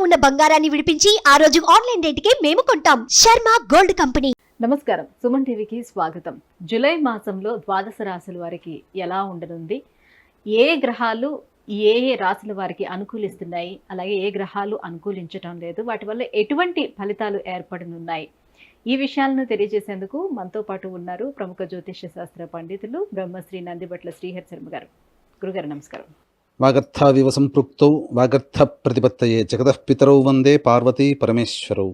ఉన్న బంగారాన్ని విడిపించి ఆ రోజు ఆన్లైన్ రేటుకే మేము కొంటాం. Sharma gold company. నమస్కారం, సుమన్ టీవీకి స్వాగతం. జూలై మాసంలో ద్వాదశ రాశుల వారికి ఎలా ఉండనుంది, ఏ గ్రహాలు ఏ రాశుల వారికి అనుకూలిస్తున్నాయి, అలాగే ఏ గ్రహాలు అనుకూలించటం లేదు, వాటి వల్ల ఎటువంటి ఫలితాలు ఏర్పడనున్నాయి, ఈ విషయాలను తెలియజేసేందుకు మనతో పాటు ఉన్నారు ప్రముఖ జ్యోతిష్య శాస్త్ర పండితులు బ్రహ్మశ్రీ నందిబట్ల శ్రీహరి శర్మ గారు. గురుగారు నమస్కారం. వాగర్థావివ సంపృక్తౌ వాగర్థ ప్రతిపత్తయే జగతః పితరౌ వందే పార్వతీ పరమేశ్వరౌ.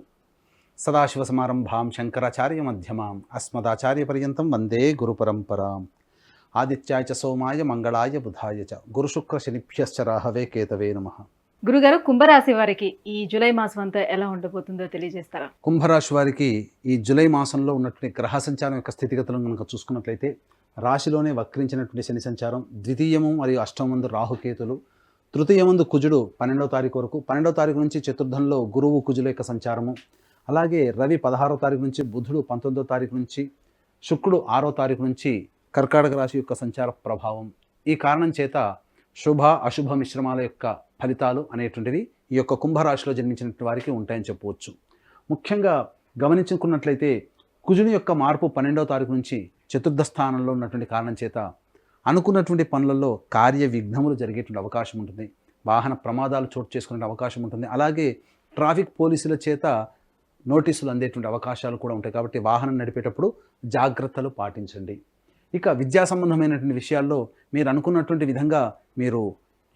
సదాశివసమారంభాం శంకరాచార్య మధ్యమాం అస్మదాచార్య పర్యంతం వందే గురుపరంపరాం. ఆదిత్యాయ చ సోమాయ మంగళాయ బుధాయ చ గురుశుక్ర శనిభ్యశ్చ రాహవే కేతవే నమః. గురుగారు, కుంభరాశి వారికి ఈ జూలై మాసం అంతా ఎలా ఉండబోతుందో తెలియజేస్తారా? కుంభరాశి వారికి ఈ జూలై మాసంలో ఉన్నటువంటి గ్రహ సంచారం యొక్క స్థితిగతులను కనుక చూసుకున్నట్లయితే, రాశిలోనే వక్రించినటువంటి శని సంచారం, ద్వితీయము మరియు అష్టమందు రాహుకేతులు, తృతీయమందు కుజుడు 12వ తారీఖు వరకు, 12వ తారీఖు నుంచి చతుర్థంలో గురువు కుజుల యొక్క సంచారము, అలాగే రవి 16వ తారీఖు నుంచి, బుధుడు 19వ తారీఖు నుంచి, శుక్రుడు 6వ తారీఖు నుంచి కర్కాటక రాశి యొక్క సంచార ప్రభావం. ఈ కారణం చేత శుభ అశుభ మిశ్రమాల యొక్క ఫలితాలు అనేటువంటివి ఈ యొక్క కుంభరాశిలో జన్మించినటువంటి వారికి ఉంటాయని చెప్పవచ్చు. ముఖ్యంగా గమనించుకున్నట్లయితే కుజుని యొక్క మార్పు 12వ తారీఖు నుంచి చతుర్థ స్థానంలో ఉన్నటువంటి కారణం చేత అనుకున్నటువంటి పనులలో కార్య విఘ్నములు జరిగేటువంటి అవకాశం ఉంటుంది, వాహన ప్రమాదాలు చోటు చేసుకునే అవకాశం ఉంటుంది, అలాగే ట్రాఫిక్ పోలీసుల చేత నోటీసులు అందేటువంటి అవకాశాలు కూడా ఉంటాయి. కాబట్టి వాహనం నడిపేటప్పుడు జాగ్రత్తలు పాటించండి. ఇక విద్యా సంబంధమైనటువంటి విషయాల్లో మీరు అనుకున్నటువంటి విధంగా మీరు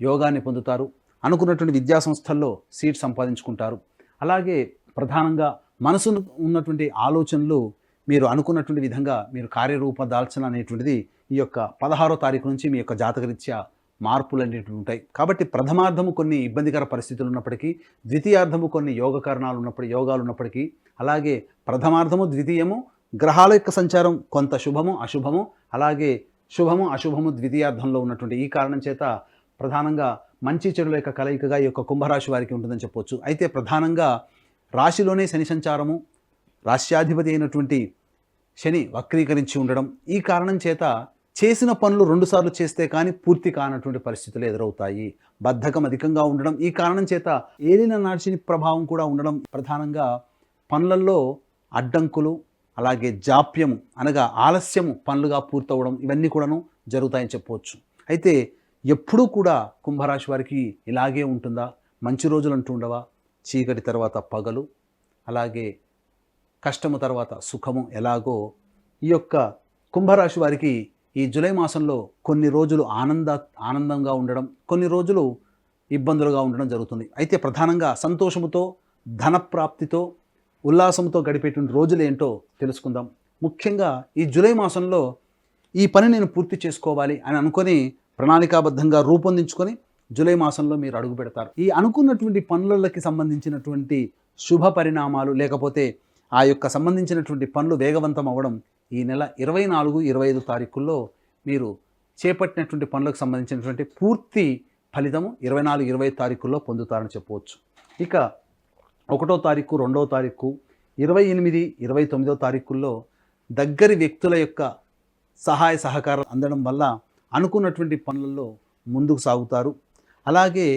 యోగాన్ని పొందుతారు, అనుకున్నటువంటి విద్యా సంస్థల్లో సీట్ సంపాదించుకుంటారు. అలాగే ప్రధానంగా మనసు ఉన్నటువంటి ఆలోచనలు మీరు అనుకున్నటువంటి విధంగా మీరు కార్యరూప దాల్చన అనేటువంటిది ఈ యొక్క 16వ తారీఖు నుంచి మీ యొక్క జాతకరీత్యా మార్పులు అనేటివి ఉంటాయి. కాబట్టి ప్రథమార్థము కొన్ని ఇబ్బందికర పరిస్థితులు ఉన్నప్పటికీ, ద్వితీయార్థము కొన్ని యోగాలు ఉన్నప్పటికీ, అలాగే ప్రథమార్థము ద్వితీయము గ్రహాల యొక్క సంచారం కొంత శుభము అశుభము, అలాగే శుభము అశుభము ద్వితీయార్థంలో ఉన్నటువంటి ఈ కారణం చేత ప్రధానంగా మంచి చెడుల యొక్క కలయికగా ఈ యొక్క కుంభరాశి వారికి ఉంటుందని చెప్పవచ్చు. అయితే ప్రధానంగా రాశిలోనే శని సంచారము, రాశ్యాధిపతి అయినటువంటి శని వక్రీకరించి ఉండడం, ఈ కారణం చేత చేసిన పనులు 2 సార్లు చేస్తే కానీ పూర్తి కానటువంటి పరిస్థితులు ఎదురవుతాయి. బద్ధకం అధికంగా ఉండడం, ఈ కారణం చేత ఏలిన నాశని ప్రభావం కూడా ఉండడం, ప్రధానంగా పనులలో అడ్డంకులు, అలాగే జాప్యము అనగా ఆలస్యము పనులుగా పూర్తవడం, ఇవన్నీ కూడాను జరుగుతాయని చెప్పవచ్చు. అయితే ఎప్పుడూ కూడా కుంభరాశి వారికి ఇలాగే ఉంటుందా? మంచి రోజులు అంటూ ఉండవా? చీకటి తర్వాత పగలు, అలాగే కష్టము తర్వాత సుఖము ఎలాగో ఈ యొక్క కుంభరాశి వారికి ఈ జూలై మాసంలో కొన్ని రోజులు ఆనందంగా ఉండడం, కొన్ని రోజులు ఇబ్బందులుగా ఉండడం జరుగుతుంది. అయితే ప్రధానంగా సంతోషముతో, ధనప్రాప్తితో, ఉల్లాసంతో గడిపేటువంటి రోజులు ఏంటో తెలుసుకుందాం. ముఖ్యంగా ఈ జూలై మాసంలో ఈ పని నేను పూర్తి చేసుకోవాలి అని అనుకొని ప్రణాళికాబద్ధంగా రూపొందించుకొని జూలై మాసంలో మీరు అడుగు పెడతారు. ఈ అనుకున్నటువంటి పనులకి సంబంధించినటువంటి శుభ పరిణామాలు, లేకపోతే ఆ యొక్క సంబంధించినటువంటి పనులు వేగవంతం అవ్వడం ఈ నెల 24, 25 తారీఖుల్లో మీరు చేపట్టినటువంటి పనులకు సంబంధించినటువంటి పూర్తి ఫలితము 24, 25 తారీఖుల్లో పొందుతారని చెప్పవచ్చు. ఇక 1వ తారీఖు, 2వ తారీఖు, 28, 29వ తారీఖుల్లో దగ్గరి వ్యక్తుల యొక్క సహాయ సహకారాలు అందడం వల్ల అనుకున్నటువంటి పనులలో ముందుకు సాగుతారు. అలాగే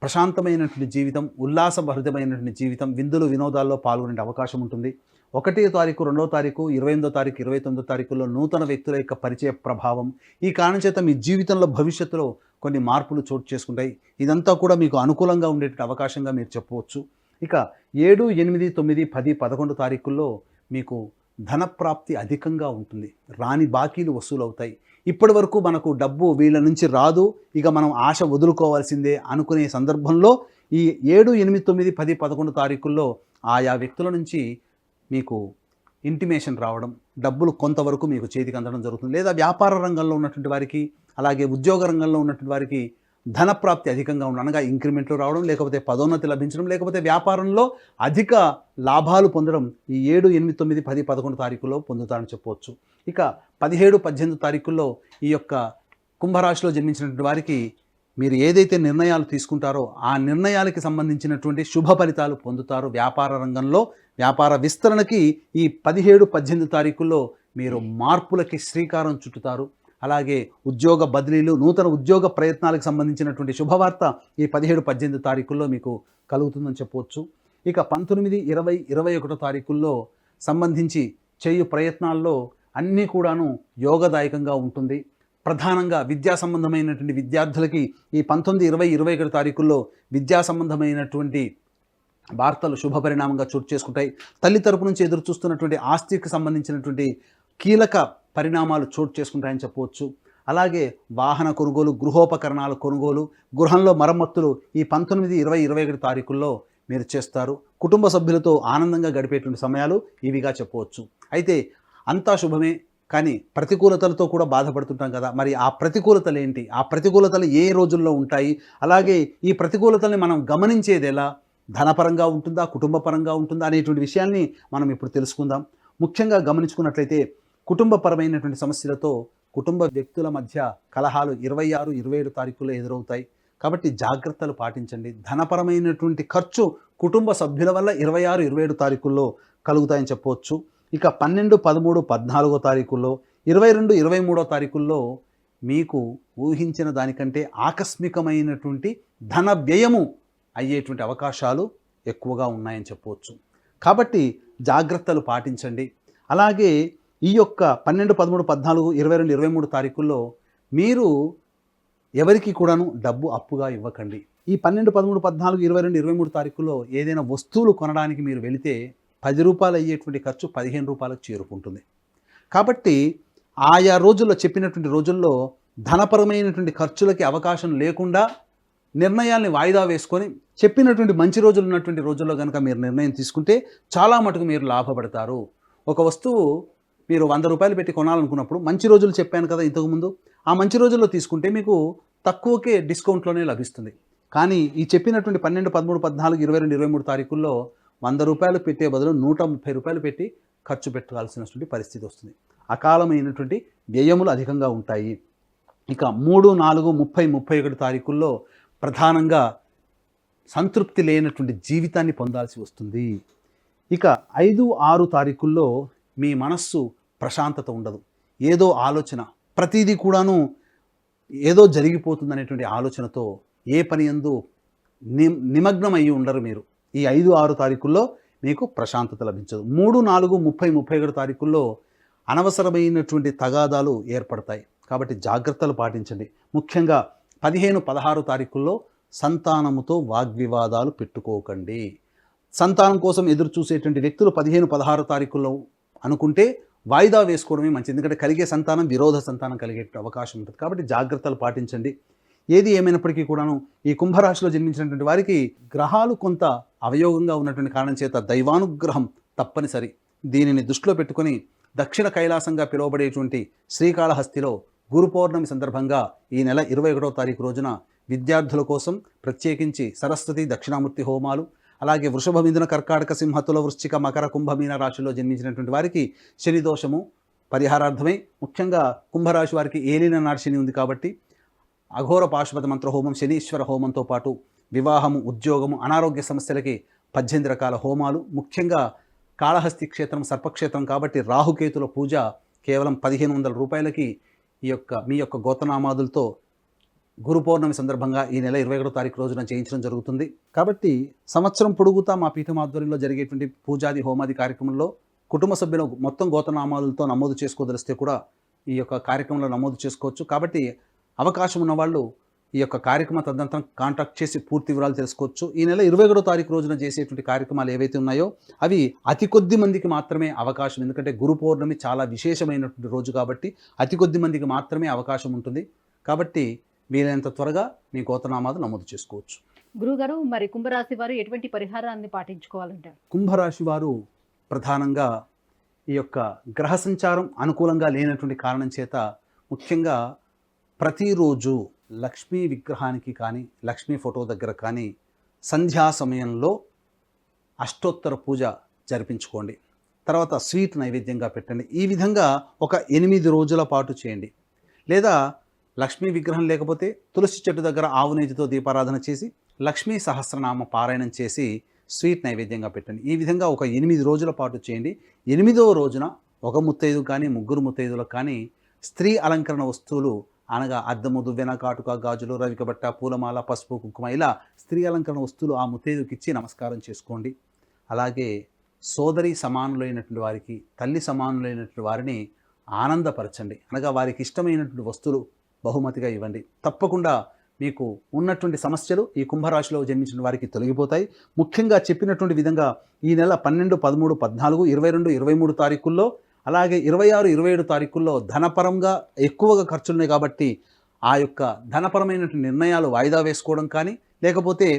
ప్రశాంతమైనటువంటి జీవితం, ఉల్లాసభరితమైనటువంటి జీవితం, విందులు వినోదాల్లో పాల్గొనే అవకాశం ఉంటుంది. 1వ తారీఖు, 2వ తారీఖు, 28వ తారీఖు, 29వ తారీఖుల్లో నూతన వ్యక్తుల యొక్క పరిచయ ప్రభావం, ఈ కారణం చేత మీ జీవితంలో భవిష్యత్తులో కొన్ని మార్పులు చోటు చేసుకుంటాయి. ఇదంతా కూడా మీకు అనుకూలంగా ఉండేటువంటి అవకాశంగా మీరు చెప్పవచ్చు. ఇక 7, 8, 9, 10, 11 తారీఖుల్లో మీకు ధనప్రాప్తి అధికంగా ఉంటుంది, రాని బాకీలు వసూలు అవుతాయి. ఇప్పటి వరకు మనకు డబ్బు వీళ్ళ నుంచి రాదు, ఇక మనం ఆశ వదులుకోవాల్సిందే అనుకునే సందర్భంలో ఈ 7, 8, 9, 10, 11 తారీఖుల్లో ఆయా వ్యక్తుల నుంచి మీకు ఇంటిమేషన్ రావడం, డబ్బులు కొంతవరకు మీకు చేతికి అందడం జరుగుతుంది. లేదా వ్యాపార రంగంలో ఉన్నటువంటి వారికి, అలాగే ఉద్యోగ రంగంలో ఉన్నటువంటి వారికి ధనప్రాప్తి అధికంగా ఉండడం, అనగా ఇంక్రిమెంట్లు రావడం, లేకపోతే పదోన్నతి లభించడం, లేకపోతే వ్యాపారంలో అధిక లాభాలు పొందడం ఈ 7, 8, 9, 10, 11 తారీఖుల్లో పొందుతారని చెప్పవచ్చు. ఇక 17, 18 తారీఖుల్లో ఈ యొక్క కుంభరాశిలో జన్మించినటువంటి వారికి మీరు ఏదైతే నిర్ణయాలు తీసుకుంటారో ఆ నిర్ణయాలకి సంబంధించినటువంటి శుభ ఫలితాలు పొందుతారు. వ్యాపార రంగంలో వ్యాపార విస్తరణకి ఈ 17, 18 తారీఖుల్లో మీరు మార్పులకి శ్రీకారం చుట్టుతారు. అలాగే ఉద్యోగ బదిలీలు, నూతన ఉద్యోగ ప్రయత్నాలకు సంబంధించినటువంటి శుభవార్త ఈ 17, 18 తారీఖుల్లో మీకు కలుగుతుందని చెప్పవచ్చు. ఇక 19, 20, 21 తారీఖుల్లో సంబంధించి చేయు ప్రయత్నాల్లో అన్నీ కూడాను యోగదాయకంగా ఉంటుంది. ప్రధానంగా విద్యా సంబంధమైనటువంటి విద్యార్థులకి ఈ 19, 20, 21 తారీఖుల్లో విద్యా సంబంధమైనటువంటి వార్తలు శుభపరిణామంగా చోటు చేసుకుంటాయి. తల్లి తరపు నుంచి ఎదురు చూస్తున్నటువంటి ఆస్తికి సంబంధించినటువంటి కీలక పరిణామాలు చోటు చేసుకుంటాయని చెప్పవచ్చు. అలాగే వాహన కొనుగోలు, గృహోపకరణాల కొనుగోలు, గృహంలో మరమ్మతులు ఈ 19, 20, 21 తారీఖుల్లో మీరు చేస్తారు. కుటుంబ సభ్యులతో ఆనందంగా గడిపేటువంటి సమయాలు ఇవిగా చెప్పవచ్చు. అయితే అంతా శుభమే, కానీ ప్రతికూలతలతో కూడా బాధపడుతుంటాం కదా. మరి ఆ ప్రతికూలతలు ఏంటి, ఆ ప్రతికూలతలు ఏ రోజుల్లో ఉంటాయి, అలాగే ఈ ప్రతికూలతల్ని మనం గమనించేది ఎలా, ధనపరంగా ఉంటుందా, కుటుంబపరంగా ఉంటుందా అనేటువంటి విషయాల్ని మనం ఇప్పుడు తెలుసుకుందాం. ముఖ్యంగా గమనించుకున్నట్లయితే కుటుంబపరమైనటువంటి సమస్యలతో కుటుంబ వ్యక్తుల మధ్య కలహాలు 26, 27 తారీఖుల్లో ఎదురవుతాయి. కాబట్టి జాగ్రత్తలు పాటించండి. ధనపరమైనటువంటి ఖర్చు కుటుంబ సభ్యుల వల్ల 26, 27 తారీఖుల్లో కలుగుతాయని చెప్పవచ్చు. ఇక 12, 13, 14 తారీఖుల్లో, 22, 23 తారీఖుల్లో మీకు ఊహించిన దానికంటే ఆకస్మికమైనటువంటి ధన వ్యయము అయ్యేటువంటి అవకాశాలు ఎక్కువగా ఉన్నాయని చెప్పవచ్చు. కాబట్టి జాగ్రత్తలు పాటించండి. అలాగే ఈ యొక్క 12, 13, 14, 22, 23 తారీఖుల్లో మీరు ఎవరికి కూడాను డబ్బు అప్పుగా ఇవ్వకండి. ఈ 12, 13, 14, 22, 23 తారీఖుల్లో ఏదైనా వస్తువులు కొనడానికి మీరు వెళితే 10 రూపాయలు అయ్యేటువంటి ఖర్చు 15 రూపాయలకు చేరుకుంటుంది. కాబట్టి ఆయా రోజుల్లో, చెప్పినటువంటి రోజుల్లో ధనపరమైనటువంటి ఖర్చులకి అవకాశం లేకుండా నిర్ణయాల్ని వాయిదా వేసుకొని చెప్పినటువంటి మంచి రోజులు ఉన్నటువంటి రోజుల్లో కనుక మీరు నిర్ణయం తీసుకుంటే చాలా మటుకు మీరు లాభపడతారు. ఒక వస్తువు మీరు 100 రూపాయలు పెట్టి కొనాలనుకున్నప్పుడు మంచి రోజులు చెప్పాను కదా ఇంతకుముందు, ఆ మంచి రోజుల్లో తీసుకుంటే మీకు తక్కువకే డిస్కౌంట్లోనే లభిస్తుంది. కానీ ఈ చెప్పినటువంటి 12, 13, 14, 22, 23 తారీఖుల్లో 100 రూపాయలు పెట్టే బదులు 130 రూపాయలు పెట్టి ఖర్చు పెట్టాల్సినటువంటి పరిస్థితి వస్తుంది. అకాలమైనటువంటి వ్యయములు అధికంగా ఉంటాయి. ఇక 3, 4, 30, 31 తారీఖుల్లో ప్రధానంగా సంతృప్తి లేనటువంటి జీవితాన్ని పొందాల్సి వస్తుంది. ఇక 5, 6 తారీఖుల్లో మీ మనస్సు ప్రశాంతత ఉండదు. ఏదో ఆలోచన, ప్రతిదీ కూడాను ఏదో జరిగిపోతుందనేటువంటి ఆలోచనతో ఏ పని యందు నిమగ్నం అయ్యి ఉండరు మీరు. ఈ 5, 6 తారీఖుల్లో మీకు ప్రశాంతత లభించదు. 3, 4, 30, 31 తారీఖుల్లో అనవసరమైనటువంటి తగాదాలు ఏర్పడతాయి. కాబట్టి జాగ్రత్తలు పాటించండి. ముఖ్యంగా 15, 16 తారీఖుల్లో సంతానముతో వాగ్వివాదాలు పెట్టుకోకండి. సంతానం కోసం ఎదురు చూసేటువంటి వ్యక్తులు 15, 16 తారీఖుల్లో అనుకుంటే వాయిదా వేసుకోవడమే మంచిది. ఎందుకంటే కలిగే సంతానం విరోధ సంతానం కలిగే అవకాశం ఉంటుంది. కాబట్టి జాగ్రత్తలు పాటించండి. ఏది ఏమైనప్పటికీ కూడాను ఈ కుంభరాశిలో జన్మించినటువంటి వారికి గ్రహాలు కొంత అవయోగంగా ఉన్నటువంటి కారణం చేత దైవానుగ్రహం తప్పనిసరి. దీనిని దృష్టిలో పెట్టుకొని దక్షిణ కైలాసంగా పిలువబడేటువంటి శ్రీకాళహస్తిలో గురు పౌర్ణమి సందర్భంగా ఈ నెల 21వ తారీఖు రోజున విద్యార్థుల కోసం ప్రత్యేకించి సరస్వతి దక్షిణామూర్తి హోమాలు, అలాగే వృషభ, మిథున, కర్కాటక, సింహ, తుల, వృశ్చిక, మకర, కుంభ, మీన రాశిలో జన్మించినటువంటి వారికి శని దోషము పరిహారార్థమై, ముఖ్యంగా కుంభరాశి వారికి ఏలిన నాటి శని ఉంది కాబట్టి అఘోర పాశుపత మంత్ర హోమం, శనీశ్వర హోమంతో పాటు వివాహము, ఉద్యోగము, అనారోగ్య సమస్యలకి 18 రకాల హోమాలు, ముఖ్యంగా కాళహస్తి క్షేత్రం సర్పక్షేత్రం కాబట్టి రాహుకేతుల పూజ కేవలం 1500 రూపాయలకి మీ యొక్క గోత్రనామాదులతో గురు పౌర్ణమి సందర్భంగా ఈ నెల 21వ తారీఖు రోజున చేయించడం జరుగుతుంది. కాబట్టి సంవత్సరం పొడుగుతా మా పీఠం ఆధ్వర్యంలో జరిగేటువంటి పూజాది హోమాది కార్యక్రమంలో కుటుంబ సభ్యులు మొత్తం గోత్రనామాలతో నమోదు చేసుకోదలిస్తే కూడా ఈ యొక్క కార్యక్రమంలో నమోదు చేసుకోవచ్చు. కాబట్టి అవకాశం ఉన్నవాళ్ళు ఈ యొక్క కార్యక్రమ తదనంతరం కాంటాక్ట్ చేసి పూర్తి వివరాలు తెలుసుకోవచ్చు. ఈ నెల 21వ తారీఖు రోజున చేసేటువంటి కార్యక్రమాలు ఏవైతే ఉన్నాయో అవి అతి కొద్ది మందికి మాత్రమే అవకాశం. ఎందుకంటే గురు పౌర్ణమి చాలా విశేషమైనటువంటి రోజు కాబట్టి అతి కొద్ది మందికి మాత్రమే అవకాశం ఉంటుంది. కాబట్టి వీలైనంత త్వరగా మీ గోత్రనామాలు నమోదు చేసుకోవచ్చు. గురుగారు, మరి కుంభరాశి వారు ఎటువంటి పరిహారాన్ని పాటించుకోవాలంటారు? కుంభరాశి వారు ప్రధానంగా ఈ యొక్క గ్రహ సంచారం అనుకూలంగా లేనటువంటి కారణం చేత ముఖ్యంగా ప్రతిరోజు లక్ష్మీ విగ్రహానికి కానీ లక్ష్మీ ఫోటో దగ్గర కానీ సంధ్యా సమయంలో అష్టోత్తర పూజ జరిపించుకోండి. తర్వాత స్వీట్ నైవేద్యంగా పెట్టండి. ఈ విధంగా ఒక 8 రోజుల పాటు చేయండి. లేదా లక్ష్మీ విగ్రహం లేకపోతే తులసి చెట్టు దగ్గర ఆవు నేతితో దీపారాధన చేసి లక్ష్మీ సహస్రనామ పారాయణం చేసి స్వీట్ నైవేద్యంగా పెట్టండి. ఈ విధంగా ఒక 8 రోజుల పాటు చేయండి. 8వ రోజున ఒక ముత్తైదు కానీ 3 ముత్తైదులకు కానీ స్త్రీ అలంకరణ వస్తువులు అనగా అద్దము, దువ్వెన, కాటుక, గాజులు, రవిక బట్ట, పూలమాల, పసుపు, కుంకుమ ఇలా స్త్రీ అలంకరణ వస్తువులు ఆ ముత్తైదుకి ఇచ్చి నమస్కారం చేసుకోండి. అలాగే సోదరి సమానులైనటువంటి వారికి, తల్లి సమానులైనటువంటి వారిని ఆనందపరచండి. అనగా వారికి ఇష్టమైనటువంటి వస్తువులు బహుమతిగా ఇవ్వండి. తప్పకుండా మీకు ఉన్నటువంటి సమస్యలు ఈ కుంభరాశిలో జన్మించిన వారికి తొలగిపోతాయి. ముఖ్యంగా చెప్పినటువంటి విధంగా ఈ నెల 12, 13, 14, 22, 23 తారీఖుల్లో, అలాగే 26, 27 తారీఖుల్లో ధనపరంగా ఎక్కువగా ఖర్చులున్నాయి కాబట్టి ఆ యొక్క ధనపరమైనటువంటి నిర్ణయాలు వాయిదా వేసుకోవడం కానీ, లేకపోతే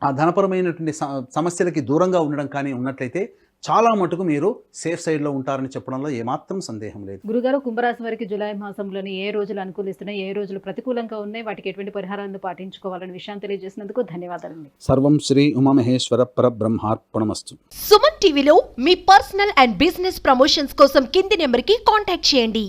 ఆ ధనపరమైనటువంటి సమస్యలకి దూరంగా ఉండడం కానీ ఉన్నట్లయితే చాలా మటుకు మీరు సేఫ్ సైడ్లో ఉంటారని చెప్పడంలో ఏమాత్రం సందేహం లేదు. గురుగారు, కుంభరాశి వారికి జూలై మాసంలోని ఏ రోజులు అనుకూలిస్తున్నాయి, ఏ రోజులు ప్రతికూలంగా ఉన్నాయి, వాటికి ఎటువంటి పరిహారాలను పాటించుకోవాలనే విషయాన్ని తెలియజేసినందుకు ధన్యవాదాలండి. సర్వం శ్రీ ఉమామహేశ్వర పరబ్రహ్మార్పణమస్తు. సుమన్ టీవీలో మీ పర్సనల్ అండ్ బిజినెస్ ప్రమోషన్స్ కోసం కింది నెంబర్కి కాంటాక్ట్ చేయండి.